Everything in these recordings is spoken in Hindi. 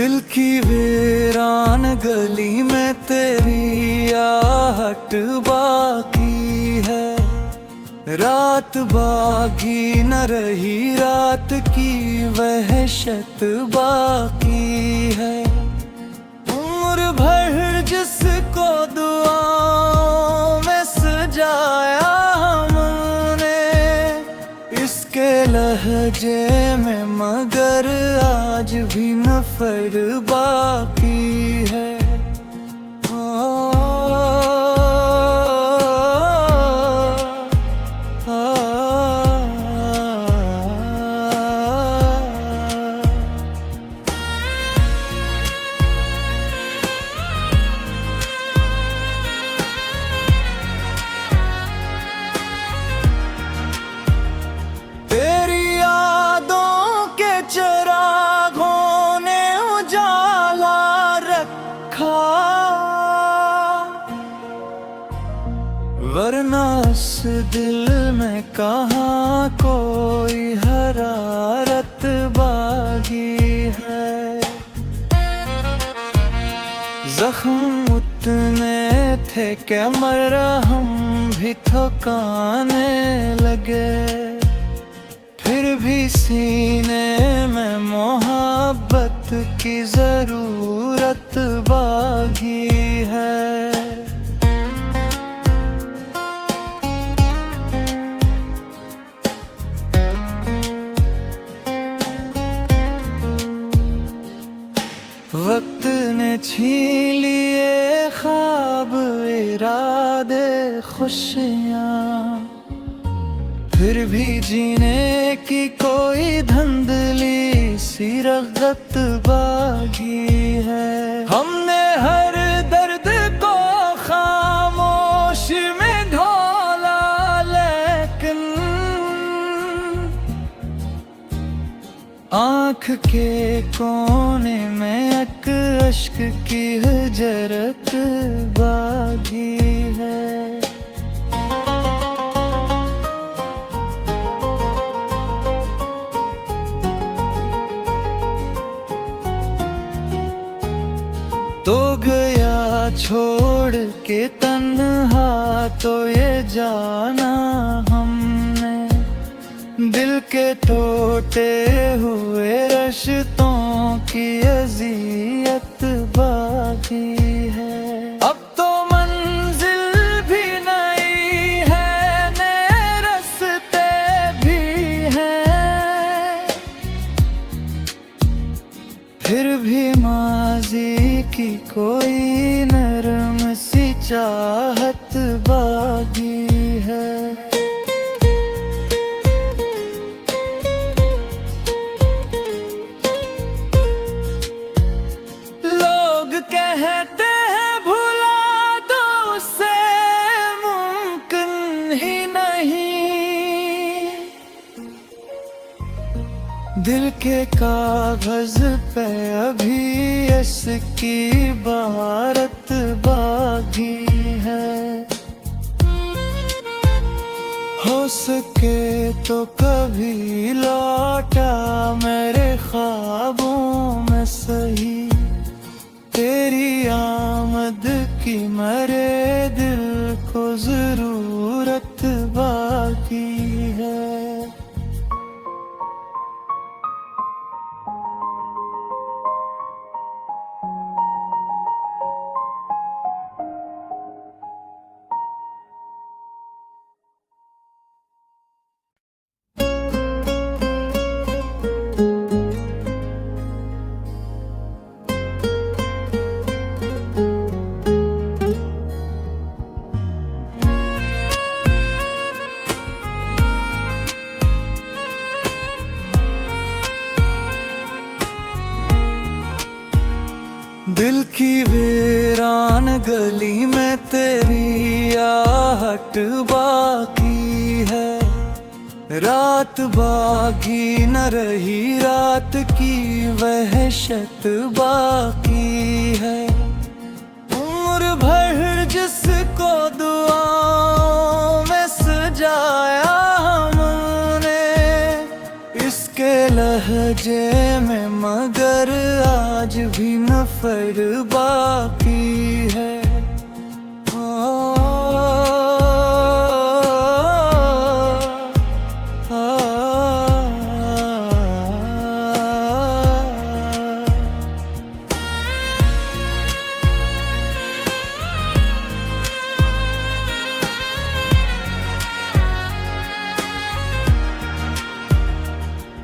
दिल की वीरान गली में तेरी आहट बाकी है। रात बागी न रही, रात की वहशत बाकी है। उम्र भर जिसको दुआओं में सजाया हमने, इसके लहजे में मगर आज भी नफर बाकी है। वरना इस दिल में कहाँ कोई हरारत बागी है। जख्म उतने थे कि मरहम भी थकाने लगे, फिर भी सीने में मोहब्बत की जरूरत बागी है। वक्त ने छीन लिए ख्वाब, इरादे, खुशियाँ, फिर भी जीने की कोई धंधली सी रग़बत बाकी है। हमने हर दर्द को खामोश में ढोला, लेकिन आँख के कोने में एक अश्क की हजरत बागी है। तो गया छोड़ के तन्हा तो ये जाना हमने, दिल के टूटे हुए रिश्तों की अज़ियत बाकी है। अब तो मंजिल भी नहीं है, नए रास्ते भी हैं, फिर भी माज़ी की कोई नरम सी चाहत बाकी है। कहते हैं भुला दो, उससे मुमकिन ही नहीं। दिल के कागज पे अभी इसकी बहारत बाकी है। हो सके तो कभी लौटा मेरे ख्वाबों में सही, तेरी आमद की मेरे दिल को जरूरत बाकी है। दिल की वीरान गली में तेरी आहट बाकी है। रात बागी न रही, रात की वहशत बाकी है। उम्र भर जिसको दुआओं में सजाया हमने, इसके लहजे में मगर आज भी नफर बाकी है।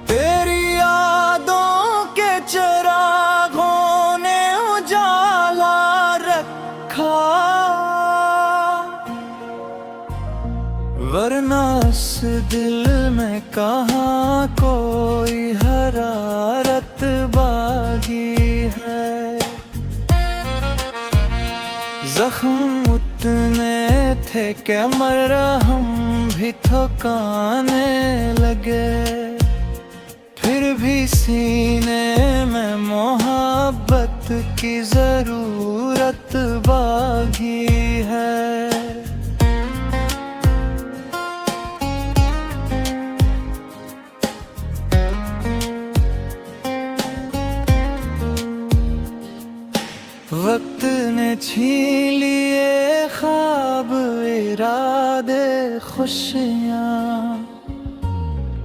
तेरी यादों के चिरागों ने उजाला रखा, वरना इस दिल में कहाँ कोई हरारत बागी है। जख्म उतने थे कि मरहम भी थकाने लगे, फिर भी सीने में मोहब्बत की जरूरत बागी है। वक्त ने छीन लिए ख्वाब, इरादे, खुशियाँ,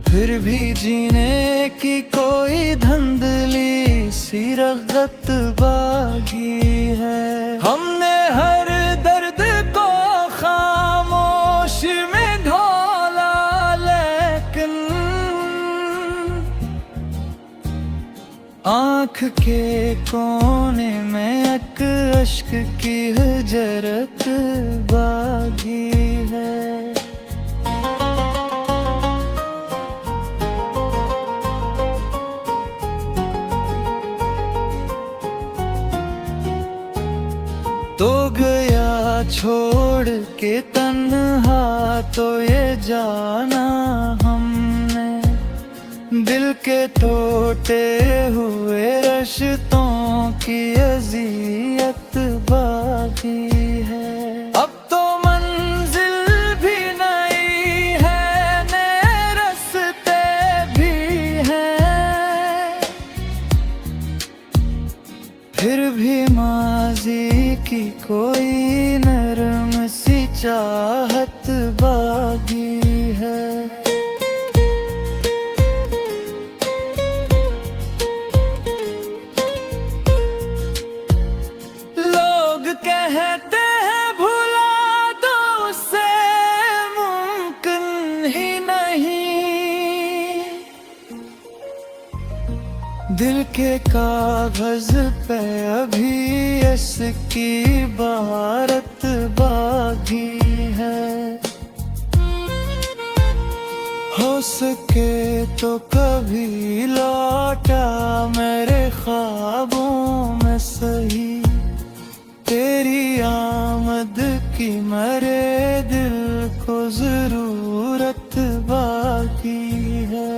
फिर भी जीने की कोई धंधली सी रगत बागी है। हमने हर दर्द को खामोश में ढोला, लेकिन आँख के कोने में एक अश्क की हजरत बागी है। तो गया छोड़ के तन्हा तो ये जाना हमने, दिल के टूटे हुए रिश्तों की अज़ियत बाकी है। अब तो मंजिल भी नहीं है, नए रास्ते भी हैं, फिर भी माज़ी की कोई नरम सी चाहत बागी है। लोग कहते हैं भुला दो उसे, मुमकिन ही नहीं। दिल के कागज पे अभी इसकी भारत बागी है। हो सके तो कभी लौटा मेरे ख्वाबों में सही, तेरी आमद की मेरे दिल को जरूरत बाकी है।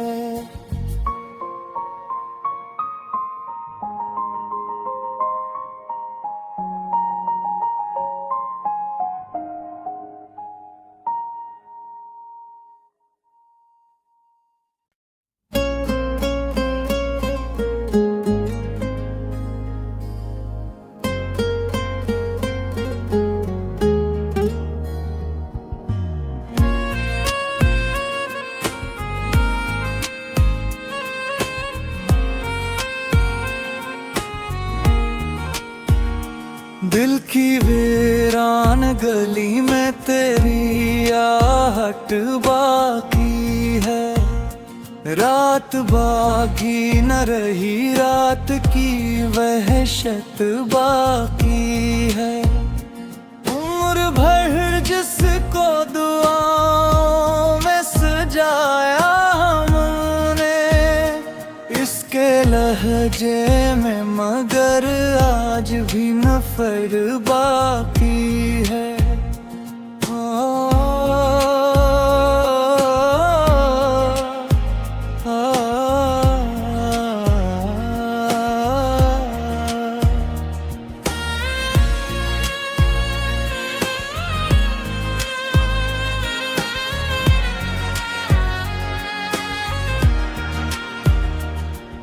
दिल की वीरान गली में तेरी आहट बाकी है। रात बाकी न रही, रात की वहशत बाकी है। उम्र भर जिसको दुआओं में सजाया हमने, इसके लहजे में मगर आज भी नफर बाकी है।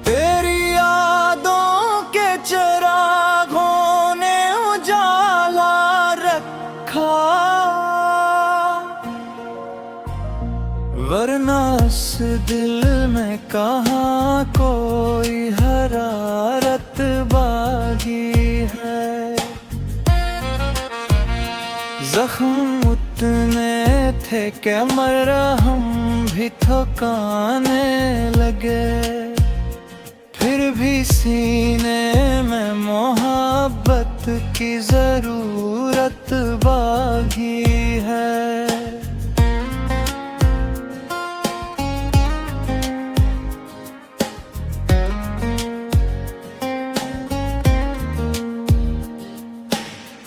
तेरी यादों के वरना इस दिल में कहाँ कोई हरारत बागी है। जख्म उतने थे कि मरहम भी थकाने लगे, फिर भी सीने में मोहब्बत की जरूरत बागी है।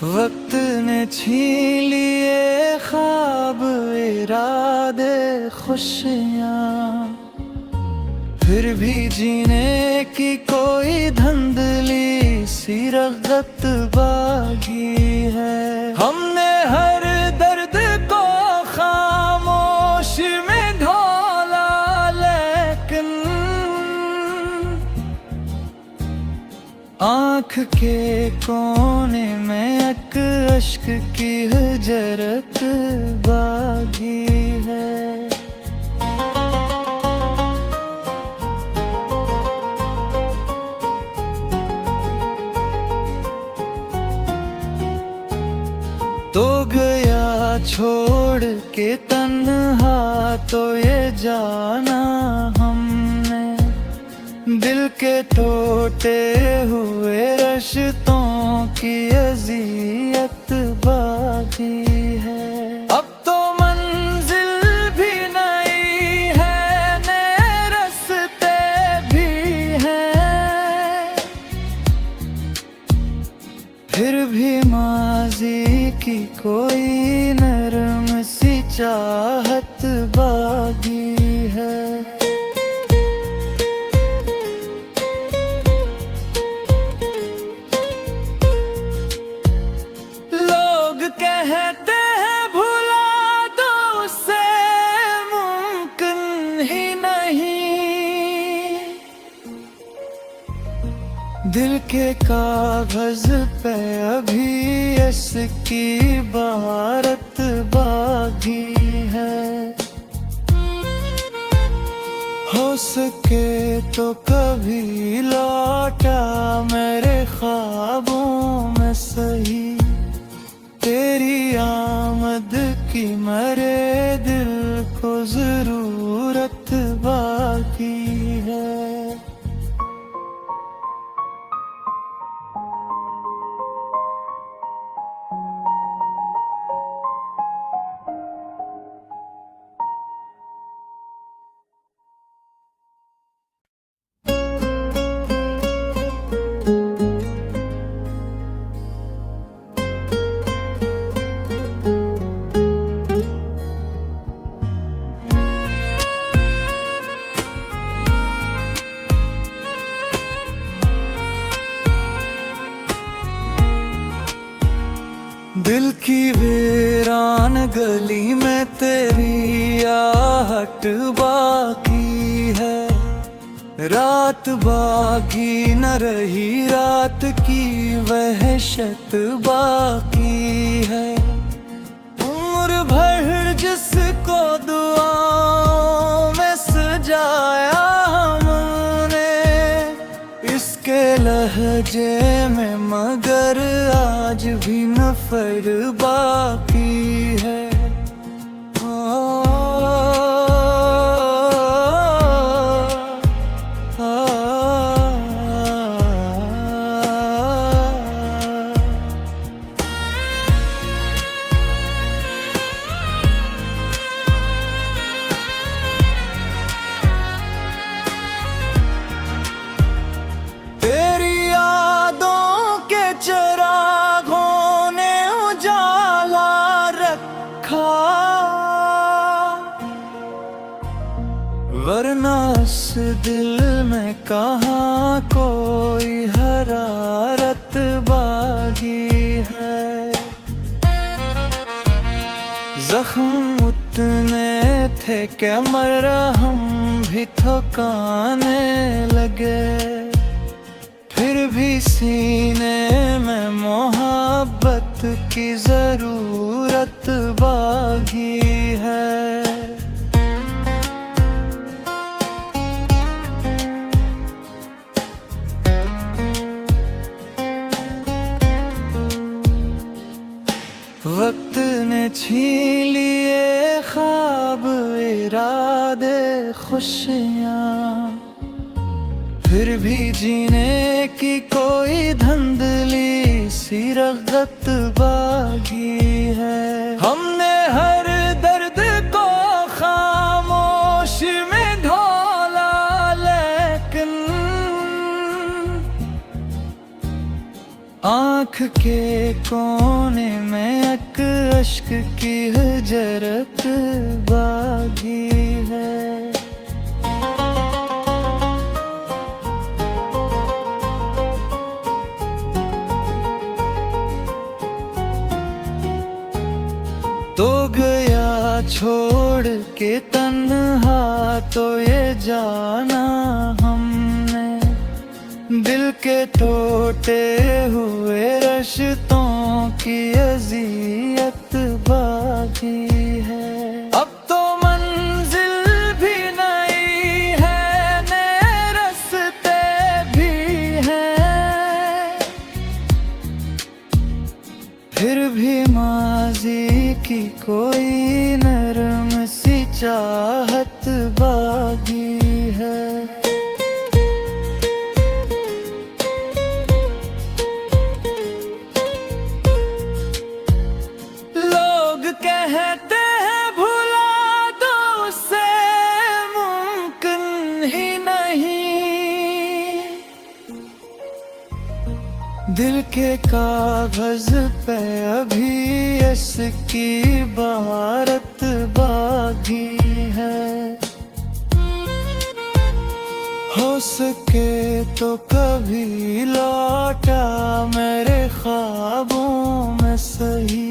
वक्त ने छीन लिए ख्वाब इरादे खुशियाँ, फिर भी जीने की कोई धंधली सी रगत बागी है। हमने हर दर्द को खामोश में ढोला, लेकिन आँख के कोने में एक अश्क की हजरत बागी है। तो गया छोड़ के तन्हा तो ये जाना हमने, दिल के टूटे हुए रिश्तों की अज़ियत बाकी है। अब तो मंजिल भी नहीं है, नए रास्ते भी हैं, फिर भी माज़ी की कोई नरम सी चाहत बागी है। कहते हैं भुला दो उसे, मुमकिन ही नहीं। दिल के कागज पे अभी इसकी भारत बागी है। हो सके तो कभी लौटा मेरे ख्वाबों में सही, तेरी आमद की मेरे दिल को जरूरत बाकी है। दिल की वीरान गली में तेरी आहट बाकी है। रात बाकी न रही, रात की वहशत बाकी है। उम्र भर जिसको दुआओं में सजाया हमने, इसके लहजे में मगर आज भी नफर बाकी है। वरना इस दिल में कहाँ कोई हरारत बागी है। जख्म उतने थे कि मरहम भी थकाने लगे, फिर भी सीने में मोहब्बत की जरूरत बागी है। चुरा दे खुशियाँ। फिर भी जीने की कोई धंधली सी रगत बागी है। हमने हर दर्द को खामोश में ढोला, लेकिन आँख के कोने में एक अश्क की जरक बागी है। तो गया छोड़ के तन्हा तो ये जाना हमने, दिल के टूटे हुए रिश्तों की अज़ियत बाकी है। अब तो मंजिल भी नहीं है, नए रास्ते भी हैं, फिर भी माज़ी की कोई नरम सी चाहत बाकी है। कहते हैं भुला दो उसे, मुमकिन ही नहीं। दिल के कागज पे अभी इसकी बहारत बाकी है। हो सके तो कभी लौटा मेरे ख्वाबों में सही,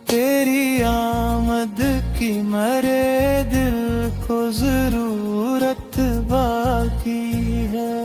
तेरी आमद की मेरे दिल को जरूरत बाकी है।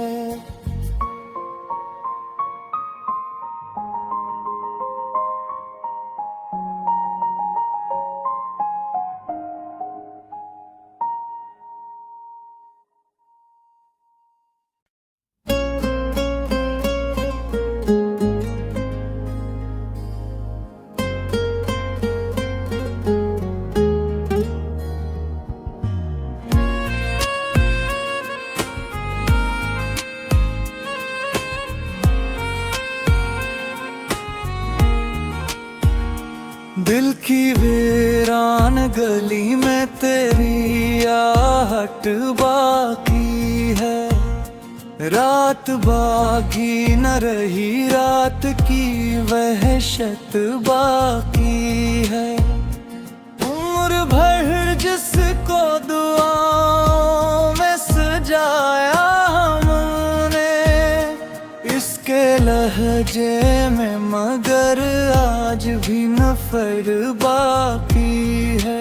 दिल की वीरान गली में तेरी आहट बाकी है। रात बाकी न रही, रात की वहशत बाकी है। उम्र भर जिसको दुआओं में सजाया हमने, इसके लहजे में मगर आज भी नफर बाकी है।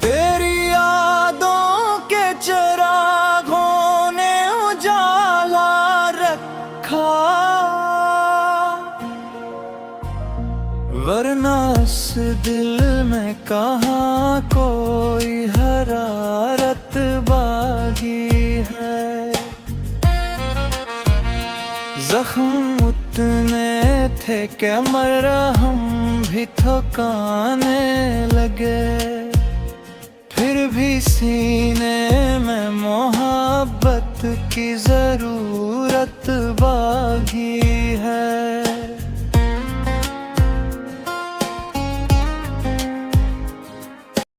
तेरी यादों के चिरागों ने उजाला रखा, वरना इस दिल में कहाँ कोई हरारत बाकी है। जख्म उतने थे कि मरहम भी थकाने लगे, फिर भी सीने में मोहब्बत की जरूरत बाकी है।